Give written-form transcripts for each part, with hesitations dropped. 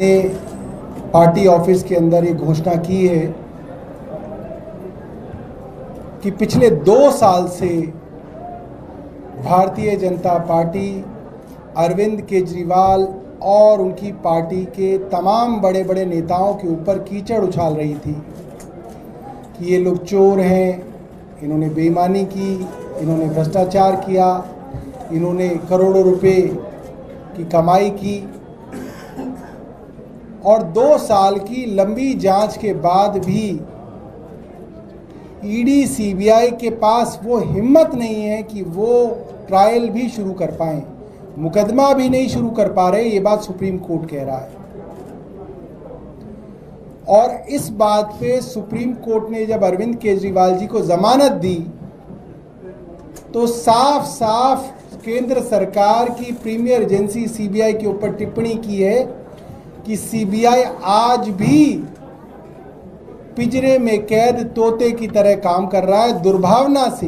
ने party office के अंदर ये घोषणा की है कि पिछले 2 साल से भारतीय जनता पार्टी अरविंद केजरीवाल और उनकी पार्टी के तमाम बड़े बड़े नेताओं के ऊपर कीचड़ उछाल रही थी कि ये लोग चोर हैं, इन्होंने बेईमानी की, इन्होंने भ्रष्टाचार किया, इन्होंने करोड़ों रुपए की कमाई की। और 2 साल की लंबी जांच के बाद भी ईडी सीबीआई के पास वो हिम्मत नहीं है कि वो ट्रायल भी शुरू कर पाएं, मुकदमा भी नहीं शुरू कर पा रहे। ये बात सुप्रीम कोर्ट कह रहा है। और इस बात पे सुप्रीम कोर्ट ने जब अरविंद केजरीवाल जी को जमानत दी तो साफ साफ केंद्र सरकार की प्रीमियर एजेंसी सीबीआई के ऊपर टिप्पणी की है कि सीबीआई आज भी पिंजरे में कैद तोते की तरह काम कर रहा है, दुर्भावना से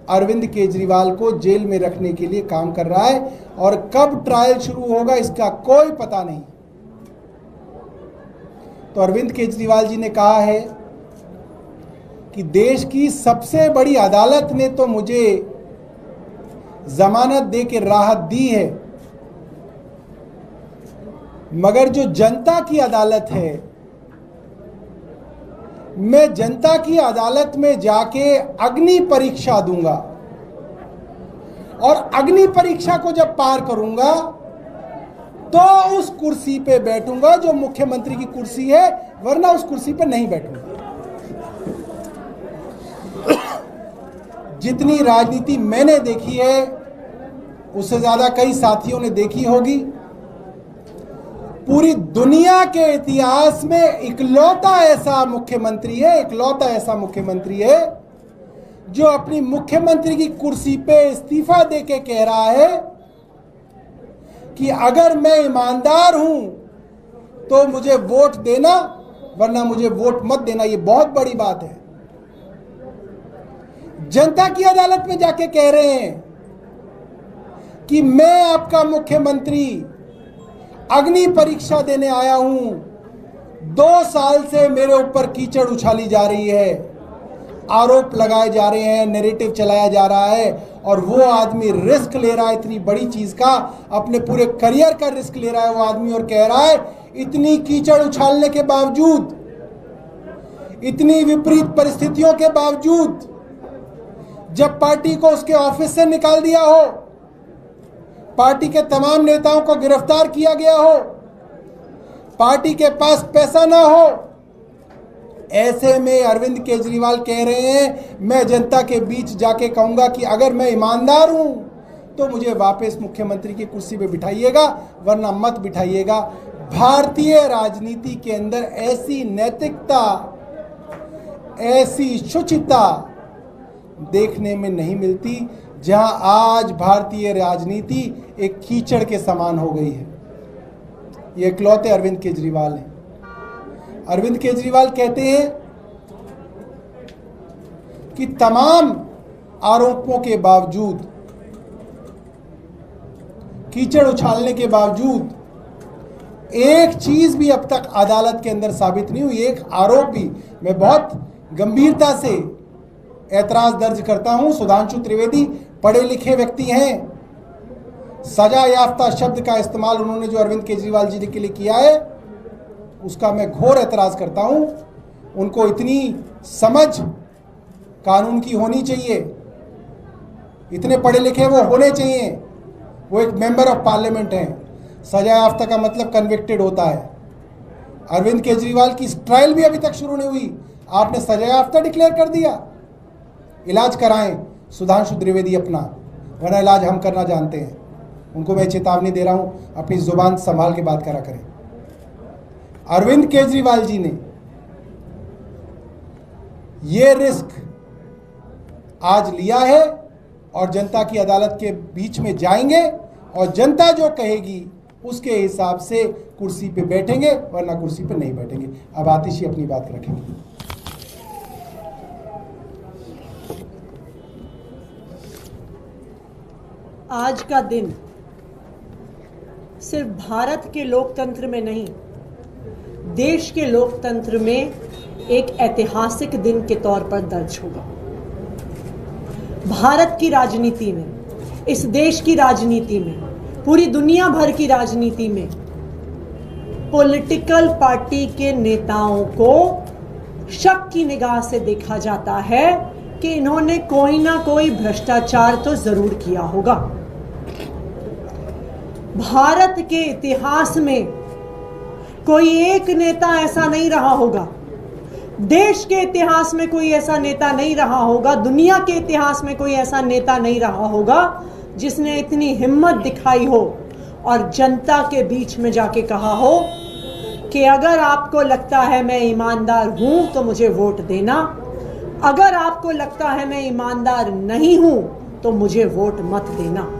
अरविंद केजरीवाल को जेल में रखने के लिए काम कर रहा है। और कब ट्रायल शुरू होगा इसका कोई पता नहीं। तो अरविंद केजरीवाल जी ने कहा है कि देश की सबसे बड़ी अदालत ने तो मुझे जमानत दे के राहत दी है, मगर जो जनता की अदालत है, मैं जनता की अदालत में जाके अग्नि परीक्षा दूंगा और अग्नि परीक्षा को जब पार करूंगा तो उस कुर्सी पे बैठूंगा जो मुख्यमंत्री की कुर्सी है, वरना उस कुर्सी पे नहीं बैठूंगा। जितनी राजनीति मैंने देखी है उससे ज्यादा कई साथियों ने देखी होगी। पूरी दुनिया के इतिहास में इकलौता ऐसा मुख्यमंत्री है जो अपनी मुख्यमंत्री की कुर्सी पे इस्तीफा देके कह रहा है कि अगर मैं ईमानदार हूं तो मुझे वोट देना, वरना मुझे वोट मत देना। ये बहुत बड़ी बात है। जनता की अदालत में जाके कह रहे हैं कि मैं आपका मुख्यमंत्री अग्नि परीक्षा देने आया हूं। 2 साल से मेरे ऊपर कीचड़ उछाली जा रही है, आरोप लगाए जा रहे हैं, नैरेटिव चलाया जा रहा है, और वो आदमी रिस्क ले रहा है इतनी बड़ी चीज का, अपने पूरे करियर का रिस्क ले रहा है वो आदमी, और कह रहा है इतनी कीचड़ उछालने के बावजूद, इतनी विपरीत परिस्थितियों के बावजूद, जब पार्टी को उसके ऑफिस से निकाल दिया हो, पार्टी के तमाम नेताओं को गिरफ्तार किया गया हो, पार्टी के पास पैसा ना हो, ऐसे में अरविंद केजरीवाल कह रहे हैं मैं जनता के बीच जाके कहूंगा कि अगर मैं ईमानदार हूं तो मुझे वापस मुख्यमंत्री की कुर्सी पे बिठाइएगा, वरना मत बिठाइएगा। भारतीय राजनीति के अंदर ऐसी नैतिकता, ऐसी शुचिता देखने में नहीं मिलती, जहां आज भारतीय राजनीति एक कीचड़ के समान हो गई है। ये इकलौते अरविंद केजरीवाल हैं। अरविंद केजरीवाल कहते हैं कि तमाम आरोपों के बावजूद, कीचड़ उछालने के बावजूद, एक चीज भी अब तक अदालत के अंदर साबित नहीं हुई, एक आरोप भी। मैं बहुत गंभीरता से ऐतराज दर्ज करता हूं। सुधांशु त्रिवेदी पढ़े लिखे व्यक्ति हैं, सजा याफ्ता शब्द का इस्तेमाल उन्होंने जो अरविंद केजरीवाल जी के लिए किया है उसका मैं घोर ऐतराज करता हूं। उनको इतनी समझ कानून की होनी चाहिए, इतने पढ़े लिखे वो होने चाहिए। वो एक मेंबर ऑफ पार्लियामेंट हैं। सजा याफ्ता का मतलब कन्विक्टेड होता है। अरविंद केजरीवाल की ट्रायल भी अभी तक शुरू नहीं हुई, आपने सजा याफ्ता डिक्लेयर कर दिया। इलाज कराएं सुधांशु त्रिवेदी अपना, वरना इलाज हम करना जानते हैं। उनको मैं चेतावनी दे रहा हूं, अपनी जुबान संभाल के बात करा करें। अरविंद केजरीवाल जी ने ये रिस्क आज लिया है और जनता की अदालत के बीच में जाएंगे और जनता जो कहेगी उसके हिसाब से कुर्सी पे बैठेंगे, वरना कुर्सी पे नहीं बैठेंगे। अब आतिशी अपनी बात रखेंगे। आज का दिन सिर्फ भारत के लोकतंत्र में नहीं देश के लोकतंत्र में एक ऐतिहासिक दिन के तौर पर दर्ज होगा। भारत की राजनीति में, इस देश की राजनीति में, पूरी दुनिया भर की राजनीति में पॉलिटिकल पार्टी के नेताओं को शक की निगाह से देखा जाता है कि इन्होंने कोई ना कोई भ्रष्टाचार तो जरूर किया होगा। भारत के इतिहास में कोई एक नेता ऐसा नहीं रहा होगा, देश के इतिहास में कोई ऐसा नेता नहीं रहा होगा, दुनिया के इतिहास में कोई ऐसा नेता नहीं रहा होगा जिसने इतनी हिम्मत दिखाई हो और जनता के बीच में जाके कहा हो कि अगर आपको लगता है मैं ईमानदार हूं तो मुझे वोट देना, अगर आपको लगता है मैं ईमानदार नहीं हूं तो मुझे वोट मत देना।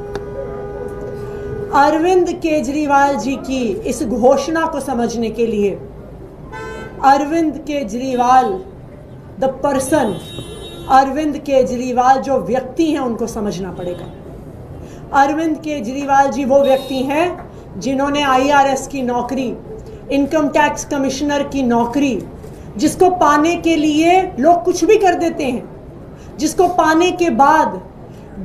अरविंद केजरीवाल जी की इस घोषणा को समझने के लिए अरविंद केजरीवाल द पर्सन, अरविंद केजरीवाल जो व्यक्ति हैं उनको समझना पड़ेगा। अरविंद केजरीवाल जी वो व्यक्ति हैं जिन्होंने IRS की नौकरी, इनकम टैक्स कमिश्नर की नौकरी, जिसको पाने के लिए लोग कुछ भी कर देते हैं, जिसको पाने के बाद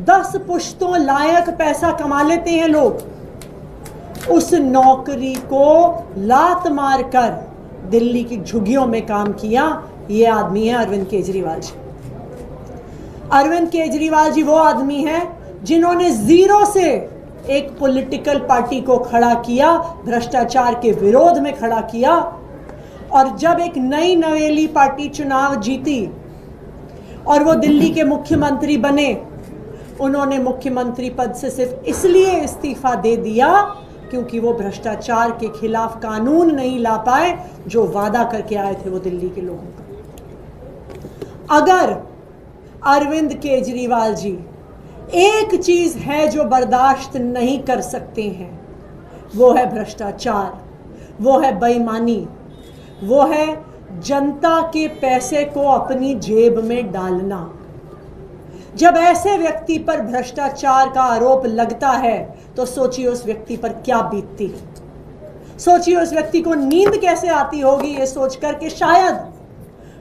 10 पुश्तों लायक पैसा कमा लेते हैं लोग, उस नौकरी को लात मारकर दिल्ली की झुग्गियों में काम किया। ये आदमी है अरविंद केजरीवाल जी। अरविंद केजरीवाल जी वो आदमी है जिन्होंने जीरो से एक पॉलिटिकल पार्टी को खड़ा किया, भ्रष्टाचार के विरोध में खड़ा किया, और जब एक नई नवेली पार्टी चुनाव जीती और वो दिल्ली के मुख्यमंत्री बने, उन्होंने मुख्यमंत्री पद से सिर्फ इसलिए इस्तीफा दे दिया क्योंकि वो भ्रष्टाचार के खिलाफ कानून नहीं ला पाए जो वादा करके आए थे वो दिल्ली के लोगों का। अगर अरविंद केजरीवाल जी एक चीज है जो बर्दाश्त नहीं कर सकते हैं, वो है भ्रष्टाचार, वो है बेईमानी, वो है जनता के पैसे को अपनी जेब में डालना। जब ऐसे व्यक्ति पर भ्रष्टाचार का आरोप लगता है तो सोचिए उस व्यक्ति पर क्या बीतती है। सोचिए उस व्यक्ति को नींद कैसे आती होगी ये सोचकर कि शायद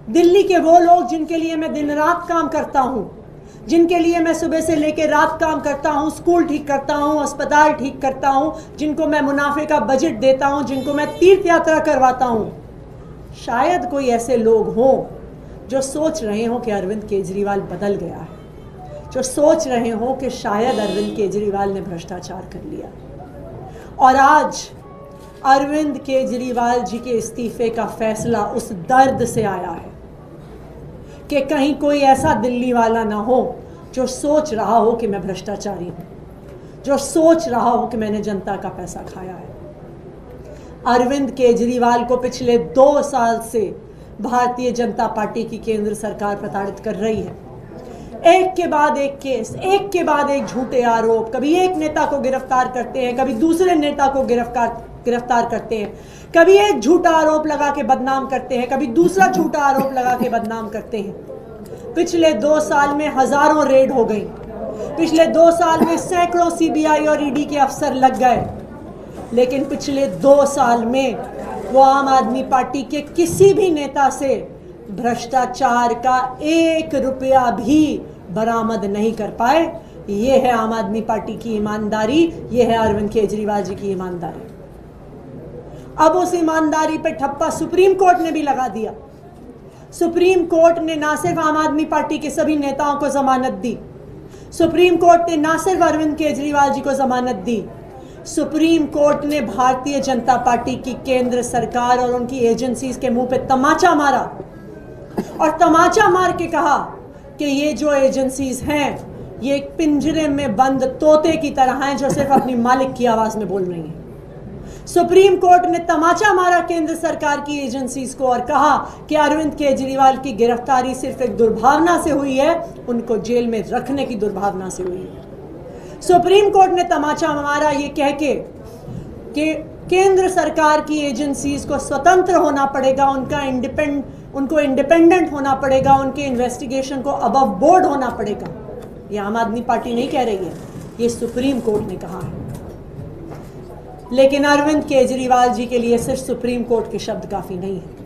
दिल्ली के वो लोग जिनके लिए मैं दिन रात काम करता हूं, जिनके लिए मैं सुबह से लेकर रात काम करता हूं, स्कूल ठीक करता हूं, अस्पताल ठीक करता हूं, जिनको मैं मुनाफे का बजट देता हूं, जिनको मैं तीर्थ यात्रा करवाता हूं, शायद कोई ऐसे लोग हों जो सोच रहे हों कि अरविंद केजरीवाल बदल गया है, जो सोच रहे हों कि शायद अरविंद केजरीवाल ने भ्रष्टाचार कर लिया। और आज अरविंद केजरीवाल जी के इस्तीफे का फैसला उस दर्द से आया है कि कहीं कोई ऐसा दिल्ली वाला ना हो जो सोच रहा हो कि मैं भ्रष्टाचारी हूं, जो सोच रहा हो कि मैंने जनता का पैसा खाया है। अरविंद केजरीवाल को पिछले 2 साल से भारतीय जनता पार्टी की केंद्र सरकार प्रताड़ित कर रही है। एक के बाद एक केस, एक के बाद एक झूठे आरोप, कभी एक नेता को गिरफ्तार करते हैं, कभी दूसरे नेता को गिरफ्तार करते हैं, कभी एक झूठा आरोप लगा के बदनाम करते हैं, कभी दूसरा झूठा आरोप लगा के बदनाम करते हैं। पिछले 2 साल में हजारों रेड हो गई, पिछले 2 साल में सैकड़ों CBI और ED के अफसर लग गए, लेकिन पिछले 2 साल में वो आम आदमी पार्टी के किसी भी नेता से भ्रष्टाचार का 1 रुपया भी बरामद नहीं कर पाए। ये है आम आदमी पार्टी की ईमानदारी, ये है अरविंद केजरीवाल जी की ईमानदारी। अब उस ईमानदारी पे ठप्पा सुप्रीम कोर्ट ने भी लगा दिया। सुप्रीम कोर्ट ने ना सिर्फ आम आदमी पार्टी के सभी नेताओं को जमानत दी, सुप्रीम कोर्ट ने ना सिर्फ अरविंद केजरीवाल जी को जमानत दी, सुप्रीम कोर्ट ने भारतीय जनता पार्टी की केंद्र सरकार और उनकी एजेंसीज के मुंह पे तमाचा मारा और तमाचा मार के कहा कि ये जो एजेंसीज हैं ये एक पिंजरे में बंद तोते की तरह हैं जो सिर्फ अपनी मालिक की आवाज में बोल रही हैं। सुप्रीम कोर्ट ने तमाचा मारा केंद्र सरकार की एजेंसीज को और कहा कि अरविंद केजरीवाल की गिरफ्तारी सिर्फ एक दुर्भावना से हुई है, उनको जेल में रखने की दुर्भावना से हुई है। सुप्रीम कोर्ट ने तमाचा मारा ये कह के कि केंद्र सरकार की एजेंसीज को स्वतंत्र होना पड़ेगा, उनको इंडिपेंडेंट होना पड़ेगा, उनके इन्वेस्टिगेशन को अबव बोर्ड होना पड़ेगा। ये आम आदमी पार्टी नहीं कह रही है, ये सुप्रीम कोर्ट ने कहा है। लेकिन अरविंद केजरीवाल जी के लिए सिर्फ सुप्रीम कोर्ट के शब्द काफ़ी नहीं है।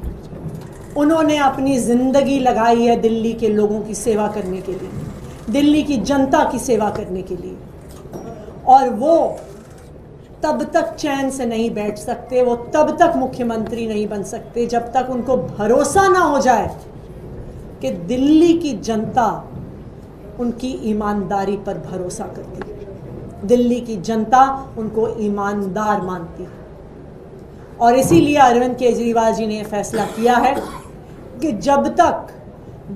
उन्होंने अपनी ज़िंदगी लगाई है दिल्ली के लोगों की सेवा करने के लिए, दिल्ली की जनता की सेवा करने के लिए, और वो तब तक चैन से नहीं बैठ सकते, वो तब तक मुख्यमंत्री नहीं बन सकते जब तक उनको भरोसा ना हो जाए कि दिल्ली की जनता उनकी ईमानदारी पर भरोसा करती है, दिल्ली की जनता उनको ईमानदार मानती है। और इसीलिए अरविंद केजरीवाल जी ने यह फैसला किया है कि जब तक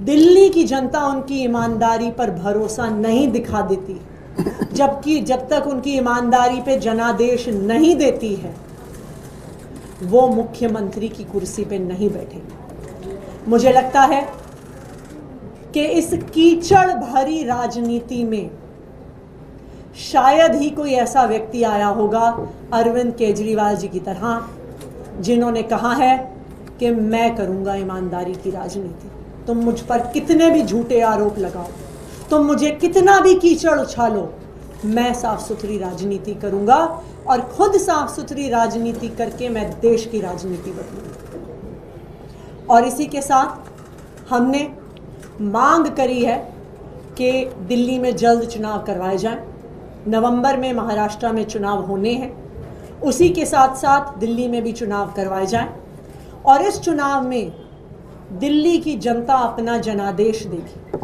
दिल्ली की जनता उनकी ईमानदारी पर भरोसा नहीं दिखा देती, जब तक उनकी ईमानदारी पे जनादेश नहीं देती है, वो मुख्यमंत्री की कुर्सी पे नहीं बैठेंगे। मुझे लगता है कि इस कीचड़ भरी राजनीति में शायद ही कोई ऐसा व्यक्ति आया होगा अरविंद केजरीवाल जी की तरह, जिन्होंने कहा है कि मैं करूंगा ईमानदारी की राजनीति। तुम मुझ पर कितने भी झूठे आरोप लगाओ, तुम मुझे कितना भी कीचड़ उछालो, मैं साफ सुथरी राजनीति करूंगा, और खुद साफ सुथरी राजनीति करके मैं देश की राजनीति बदलूंगा। और इसी के साथ हमने मांग करी है कि दिल्ली में जल्द चुनाव करवाए जाएं। नवंबर में महाराष्ट्र में चुनाव होने हैं, उसी के साथ साथ दिल्ली में भी चुनाव करवाए जाएं, और इस चुनाव में दिल्ली की जनता अपना जनादेश देगी,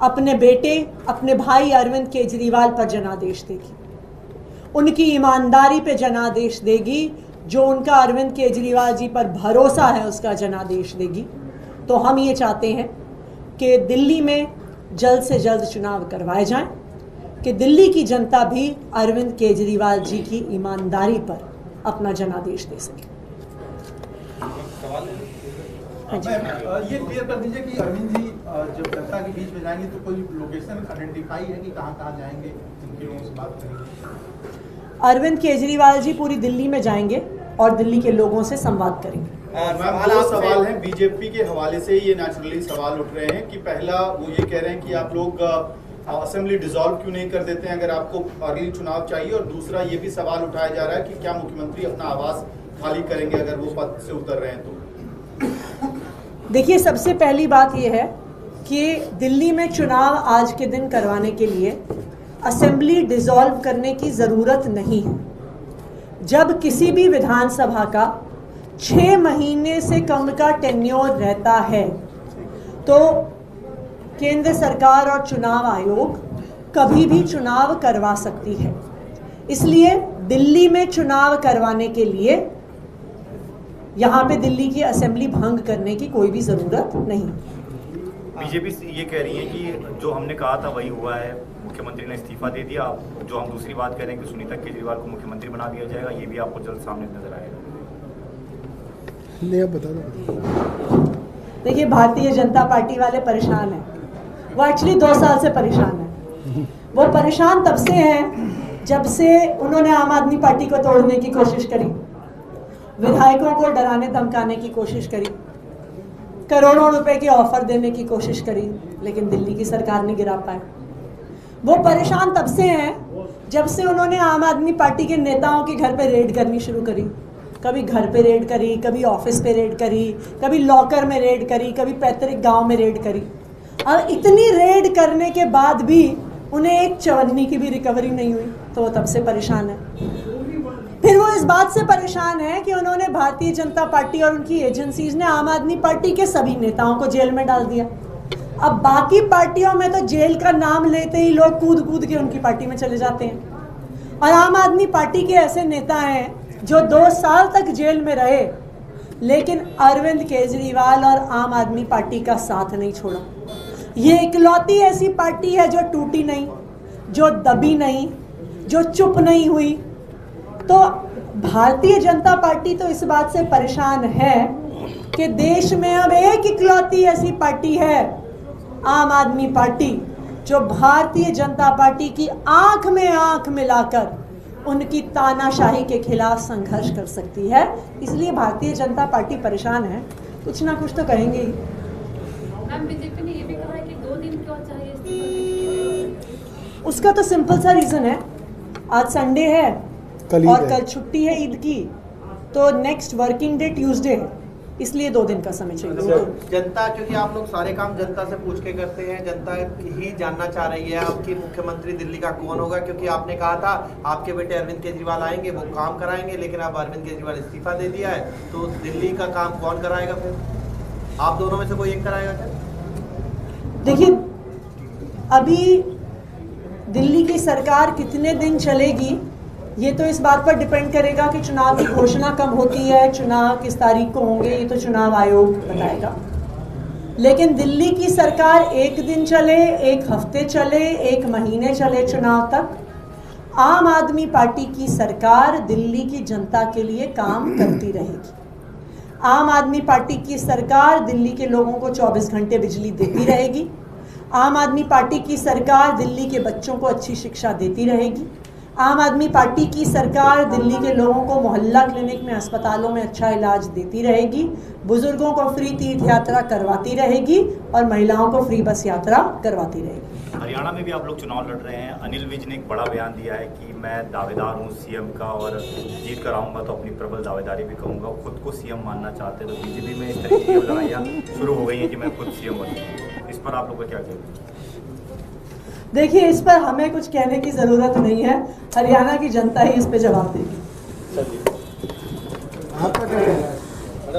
अपने बेटे, अपने भाई अरविंद केजरीवाल पर जनादेश देगी, उनकी ईमानदारी पे जनादेश देगी, जो उनका अरविंद केजरीवाल जी पर भरोसा है उसका जनादेश देगी। तो हम ये चाहते हैं कि दिल्ली में जल्द से जल्द चुनाव करवाए जाएं, कि दिल्ली की जनता भी अरविंद केजरीवाल जी की ईमानदारी पर अपना जनादेश दे सके। ये क्लियर कर दीजिए कि अरविंद जी जब जनता के बीच में जाएंगे तो कोई लोकेशन आइडेंटिफाई है कि कहाँ जाएंगे, जिनके लोगों से बात करेंगे? अरविंद केजरीवाल जी पूरी दिल्ली में जाएंगे और दिल्ली के लोगों से संवाद करेंगे। दो सवाल हैं बीजेपी के हवाले से, ये नेचुरली सवाल उठ रहे हैं कि पहला वो ये कह रहे हैं कि आप लोग असेंबली डिसॉल्व क्यों नहीं कर देते हैं अगर आपको अर्ली चुनाव चाहिए, और दूसरा ये भी सवाल उठाया जा रहा है कि क्या मुख्यमंत्री अपना आवास खाली करेंगे अगर वो पद से उतर रहे हैं तो? देखिए, सबसे पहली बात यह है कि दिल्ली में चुनाव आज के दिन करवाने के लिए असेंबली डिसॉल्व करने की ज़रूरत नहीं है। जब किसी भी विधानसभा का 6 महीने से कम का टेन्योर रहता है तो केंद्र सरकार और चुनाव आयोग कभी भी चुनाव करवा सकती है। इसलिए दिल्ली में चुनाव करवाने के लिए यहाँ पे दिल्ली की असेंबली भंग करने की कोई भी ज़रूरत नहीं। बीजेपी ये कह रही है कि जो हमने कहा था वही हुआ है, मुख्यमंत्री ने इस्तीफा दे दिया। जो हम दूसरी बात कह रहे हैं कि सुनीता केजरीवाल को मुख्यमंत्री बना दिया जाएगा, ये भी आपको जल्द सामने नजर आएगा। नहीं, आप बता दो। देखिए, भारतीय जनता पार्टी वाले परेशान हैं। वो एक्चुअली 2 साल से परेशान है। वो परेशान तब से हैं जब से उन्होंने आम आदमी पार्टी को तोड़ने की कोशिश करी, विधायकों को डराने धमकाने की कोशिश करी, करोड़ों रुपए के ऑफर देने की कोशिश करी, लेकिन दिल्ली की सरकार नहीं गिरा पाए। वो परेशान तब से हैं जब से उन्होंने आम आदमी पार्टी के नेताओं के घर पे रेड करनी शुरू करी। कभी घर पे रेड करी, कभी ऑफिस पे रेड करी, कभी लॉकर में रेड करी, कभी पैतृक गांव में रेड करी। अब इतनी रेड करने के बाद भी उन्हें एक चवन्नी की भी रिकवरी नहीं हुई, तो वो तब से परेशान है। फिर वो इस बात से परेशान है कि उन्होंने भारतीय जनता पार्टी और उनकी एजेंसीज ने आम आदमी पार्टी के सभी नेताओं को जेल में डाल दिया। अब बाकी पार्टियों में तो जेल का नाम लेते ही लोग कूद कूद के उनकी पार्टी में चले जाते हैं, और आम आदमी पार्टी के ऐसे नेता हैं जो 2 साल तक जेल में रहे, लेकिन अरविंद केजरीवाल और आम आदमी पार्टी का साथ नहीं छोड़ा। ये इकलौती ऐसी पार्टी है जो टूटी नहीं, जो दबी नहीं, जो चुप नहीं हुई। तो भारतीय जनता पार्टी तो इस बात से परेशान है कि देश में अब एक इकलौती ऐसी पार्टी है, आम आदमी पार्टी, जो भारतीय जनता पार्टी की आंख में आंख मिलाकर उनकी तानाशाही के खिलाफ संघर्ष कर सकती है। इसलिए भारतीय जनता पार्टी परेशान है, कुछ ना कुछ तो करेंगे ही। मैम, बीजेपी ने ये भी कहा है कि 2 दिन क्यों चाहिए इस्तीफा? उसका तो सिंपल सा रीज़न है, आज संडे है, कल ईद और है। कल छुट्टी है ईद की, तो नेक्स्ट वर्किंग डे ट्यूसडे है, इसलिए 2 दिन का समय चाहिए। जनता, क्योंकि आप लोग सारे काम जनता से पूछ के करते हैं, जनता ही जानना चाह रही है आपकी मुख्यमंत्री दिल्ली का कौन होगा, क्योंकि आपने कहा था आपके बेटे अरविंद केजरीवाल आएंगे, वो काम कराएंगे, लेकिन अब अरविंद केजरीवाल इस्तीफा दे दिया है, तो दिल्ली का काम कौन कराएगा? फिर आप दोनों में से कोई एक कराएगा क्या? देखिए, अभी दिल्ली की सरकार कितने दिन चलेगी ये तो इस बात पर डिपेंड करेगा कि चुनाव की घोषणा कब होती है, चुनाव किस तारीख को होंगे, ये तो चुनाव आयोग बताएगा। लेकिन दिल्ली की सरकार 1 दिन चले, 1 हफ्ते चले, 1 महीने चले चुनाव तक, आम आदमी पार्टी की सरकार दिल्ली की जनता के लिए काम करती रहेगी। आम आदमी पार्टी की सरकार दिल्ली के लोगों को 24 घंटे बिजली देती रहेगी। आम आदमी पार्टी की सरकार दिल्ली के बच्चों को अच्छी शिक्षा देती रहेगी। आम आदमी पार्टी की सरकार दिल्ली के लोगों को मोहल्ला क्लिनिक में, अस्पतालों में अच्छा इलाज देती रहेगी, बुजुर्गों को फ्री तीर्थ यात्रा करवाती रहेगी और महिलाओं को फ्री बस यात्रा करवाती रहेगी। हरियाणा में भी आप लोग चुनाव लड़ रहे हैं। अनिल विज ने एक बड़ा बयान दिया है कि मैं दावेदार हूं सीएम का और जीत कर आऊंगा तो अपनी प्रबल दावेदारी भी कहूंगा। खुद को सीएम मानना चाहते हैं, तो बीजेपी में इस तरह की लड़ाइयाँ शुरू हो गई हैं कि मैं खुद सीएम बनूंगा। इस पर आप लोग का क्या कहना है? देखिए, इस पर हमें कुछ कहने की ज़रूरत नहीं है, हरियाणा की जनता ही इस पे जवाब देगी। आपका क्या कहना है?